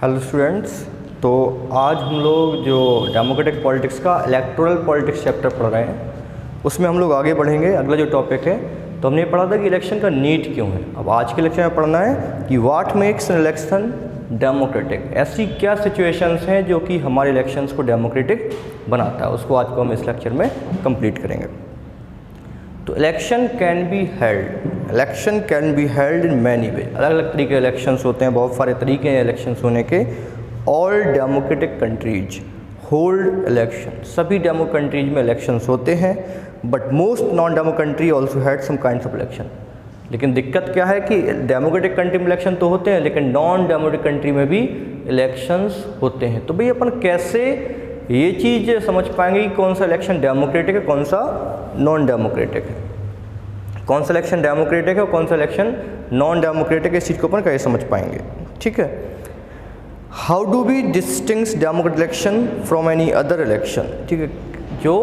Hello students. तो आज हम लोग जो डेमोक्रेटिक पॉलिटिक्स का इलेक्टोरल पॉलिटिक्स चैप्टर पढ़ रहे हैं उसमें हम लोग आगे बढ़ेंगे। अगला जो टॉपिक है तो हमने पढ़ा था कि इलेक्शन का नीड क्यों है। अब आज के लेक्चर में पढ़ना है कि what makes an election democratic. ऐसी क्या सिचुएशंस हैं जो कि हमारे इलेक्शंस को डेमोक्रेटिक बनाता है, उसको आज को हम इस लेक्चर में कंप्लीट करेंगे। तो election can be held in many way. अलग अलग तरीके के इलेक्शंस होते हैं, बहुत सारे तरीके हैं इलेक्शंस होने के। All democratic countries hold election. सभी डेमो कंट्रीज में इलेक्शंस होते हैं, but most non demo country also had some kinds of election. लेकिन दिक्कत क्या है कि डेमोक्रेटिक कंट्री में इलेक्शन तो होते हैं, लेकिन नॉन डेमोक्रेटिक कंट्री में भी इलेक्शंस होते हैं। तो भाई अपन कैसे ये चीज़ समझ पाएंगे कि कौन सा इलेक्शन डेमोक्रेटिक है, कौन सा नॉन डेमोक्रेटिक है, कौन सा इलेक्शन डेमोक्रेटिक है और कौन सा इलेक्शन नॉन डेमोक्रेटिक है। इस चीज़ को अपन कैसे समझ पाएंगे, ठीक है। How do we distinguish democratic election from any other election, ठीक है। जो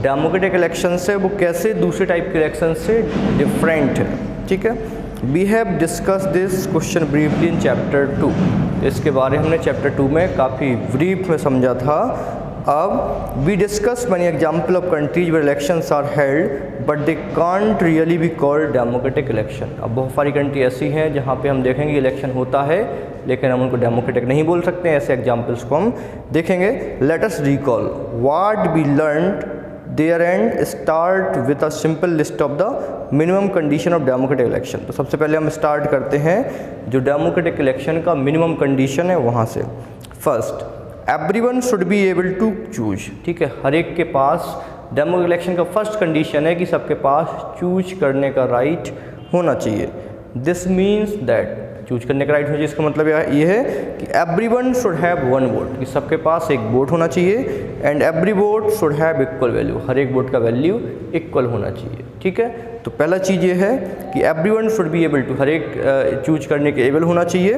डेमोक्रेटिक इलेक्शन है वो कैसे दूसरे टाइप के इलेक्शन से डिफरेंट है, ठीक है। We have discuss this question briefly in chapter 2। इसके बारे में हमने चैप्टर 2 में काफ़ी ब्रीफ में समझा था। अब we discuss many example of countries where elections are held but they can't really be called democratic election. अब बहुत सारी कंट्री ऐसी हैं जहाँ पे हम देखेंगे इलेक्शन होता है लेकिन हम उनको डेमोक्रेटिक नहीं बोल सकते। ऐसे एग्जाम्पल्स को हम देखेंगे। Let us recall what we learned there and start with a simple list of the minimum condition of democratic election. तो सबसे पहले हम स्टार्ट करते हैं जो डेमोक्रेटिक इलेक्शन का मिनिमम कंडीशन है वहाँ से। First, everyone should be able to choose, ठीक है। हर एक के पास डेमोक्रेटिक इलेक्शन का फर्स्ट कंडीशन है कि सबके पास चूज करने का राइट होना चाहिए। दिस मीन्स दैट चूज करने का राइट होना चाहिए, इसका मतलब ये है कि everyone should have one vote, कि सबके पास एक वोट होना चाहिए। And every vote should have equal value, हर एक वोट का वैल्यू इक्वल होना चाहिए, ठीक है। तो पहला चीज़ ये है कि everyone should be able to, हर एक चूज करने के एबल होना चाहिए।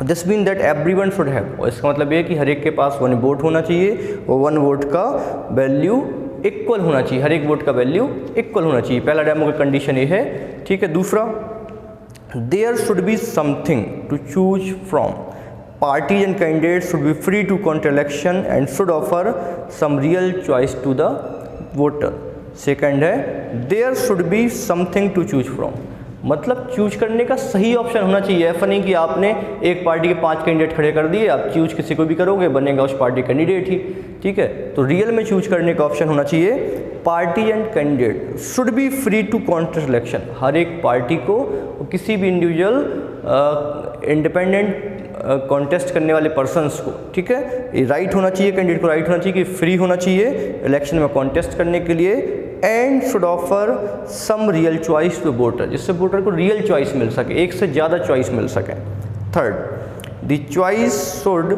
This mean that everyone should have, और इसका मतलब ये है कि हर एक के पास वन वोट होना चाहिए और वन वोट का वैल्यू इक्वल होना चाहिए, हर एक वोट का वैल्यू इक्वल होना चाहिए। पहला डेमो का कंडीशन ये है, ठीक है। दूसरा, there should be something to choose from. Parties and candidate should be free to counter election and should offer some real choice to the voter. Second है, there should be something to choose from, मतलब choose करने का सही option होना चाहिए। ऐसा नहीं कि आपने एक पार्टी के 5 कैंडिडेट खड़े कर दिए, आप चूज किसी को भी करोगे बनेगा उस पार्टी कैंडिडेट ही, ठीक है। तो रियल में चूज करने का ऑप्शन होना चाहिए। Party and candidate should be free to contest election, हर एक पार्टी को किसी भी इंडिविजुअल इंडिपेंडेंट कॉन्टेस्ट करने वाले पर्सनस को, ठीक है, ये राइट होना चाहिए, कैंडिडेट को राइट होना चाहिए कि फ्री होना चाहिए इलेक्शन में कॉन्टेस्ट करने के लिए। And should offer some real choice to voter, जिससे वोटर को रियल चॉइस मिल सके, एक से ज़्यादा चॉइस मिल सके। Third, the choice should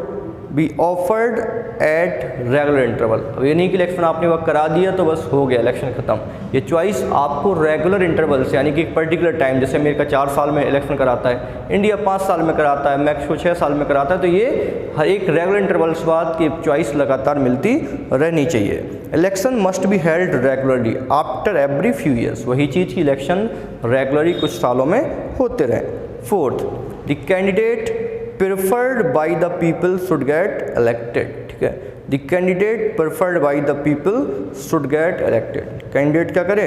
be offered at regular interval. अब ये नहीं कि इलेक्शन आपने वक्त करा दिया तो बस हो गया इलेक्शन खत्म। ये चॉइस आपको रेगुलर इंटरवल से, यानी कि एक पर्टिकुलर टाइम, जैसे अमेरिका 4 साल में इलेक्शन कराता है, इंडिया 5 साल में कराता है, मैक्सिको 6 साल में कराता है, तो ये हर एक रेगुलर इंटरवल्स बाद की चॉइस लगातार मिलती रहनी चाहिए। Election must be held regularly after every few years, वही चीज़ की इलेक्शन रेगुलरली कुछ सालों में होते रहे। Fourth, the candidate preferred by the people should get elected, ठीक है। The candidate preferred by the people should get elected. Candidate क्या करे,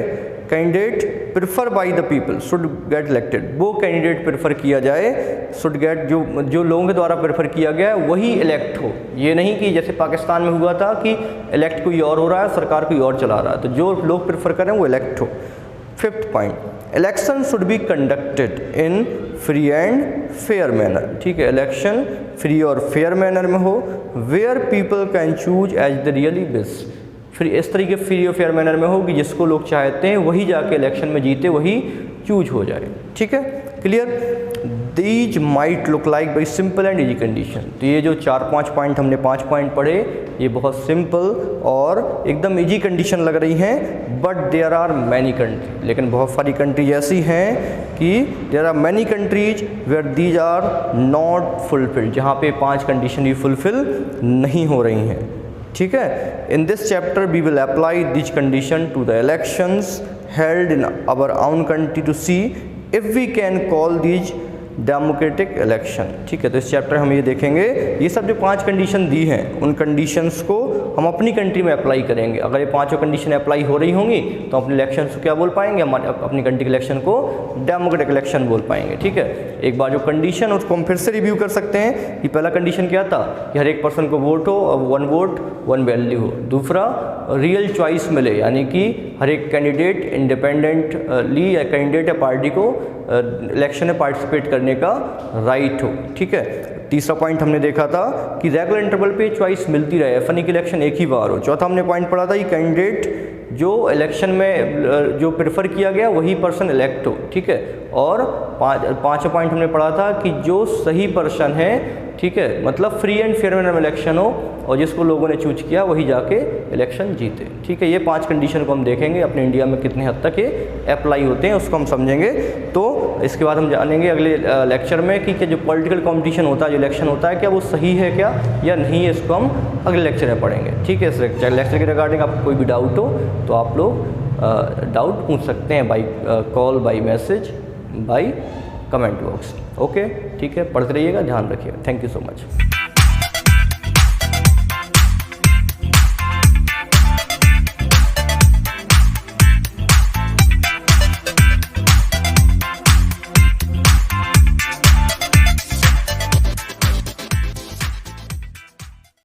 candidate prefer by the people should get elected, वो कैंडिडेट प्रेफर किया जाए, शुड गेट, जो लोगों के द्वारा प्रेफर किया गया है वही इलेक्ट हो। ये नहीं कि जैसे पाकिस्तान में हुआ था कि इलेक्ट कोई और हो रहा है, सरकार कोई और चला रहा है, तो जो लोग प्रेफर करें वो इलेक्ट हो। Fifth point, election should be conducted in free and fair manner, ठीक है। इलेक्शन फ्री और फेयर मैनर में हो, where people can choose as the really wish, फिर इस तरीके फ्री और फेयर मैनर में हो कि जिसको लोग चाहते हैं वही जाके इलेक्शन में जीते, वही चूज हो जाए, ठीक है। Clear. These might look like by simple and easy condition. तो ये जो 4-5 पॉइंट हमने 5 पॉइंट पढ़े, ये बहुत सिंपल और एकदम इजी कंडीशन लग रही हैं, but there are many country, लेकिन बहुत सारी कंट्रीज ऐसी हैं कि there are many countries where these are not fulfilled, जहाँ पे 5 कंडीशन भी फुलफिल नहीं हो रही हैं, ठीक है। In this chapter we will apply this condition to the elections held in our own country to see if we can call these democratic election. ठीक है, तो इस चैप्टर हम ये देखेंगे ये सब जो 5 कंडीशन दी हैं उन कंडीशंस को हम अपनी कंट्री में अप्लाई करेंगे। अगर ये 5 कंडीशन अप्लाई हो रही होंगी तो अपने इलेक्शन को क्या बोल पाएंगे, हमारे अपनी कंट्री के इलेक्शन को डेमोक्रेटिक इलेक्शन बोल पाएंगे। ठीक है, एक बार जो कंडीशन उसको हम फिर से रिव्यू कर सकते हैं कि पहला कंडीशन क्या था कि हर एक पर्सन को वोट हो और 1 वोट 1 वैल्यू हो। दूसरा, रियल चॉइस मिले, यानी कि हर एक कैंडिडेट इंडिपेंडेंटली या कैंडिडेट या पार्टी को इलेक्शन में पार्टिसिपेट करने का राइट हो। ठीक है, तीसरा पॉइंट हमने देखा था कि रेगुलर इंटरवल पे चॉइस मिलती रहे, फनी की इलेक्शन एक ही बार हो। चौथा हमने पॉइंट पढ़ा था कि कैंडिडेट जो इलेक्शन में जो प्रेफर किया गया वही पर्सन इलेक्ट हो। ठीक है, और पाँचवा पॉइंट हमने पढ़ा था कि जो सही पर्सन है, ठीक है, मतलब फ्री एंड फेयर मैनर में इलेक्शन हो और जिसको लोगों ने चूज किया वही जाके इलेक्शन जीते। ठीक है, ये 5 कंडीशन को हम देखेंगे अपने इंडिया में कितने हद तक ये अप्लाई होते हैं उसको हम समझेंगे। तो इसके बाद हम जानेंगे अगले लेक्चर में कि जो पॉलिटिकल कॉम्पिटिशन होता है, जो इलेक्शन होता है, क्या वो सही है क्या या नहीं है, इसको हम अगले लेक्चर में पढ़ेंगे। ठीक है, इस लेक्चर के रिगार्डिंग आपको कोई भी डाउट हो तो आप लोग डाउट पूछ सकते हैं by call, by message, by comment box. Okay, ठीक है, पढ़ते रहिएगा, ध्यान रखिएगा। Thank you so much.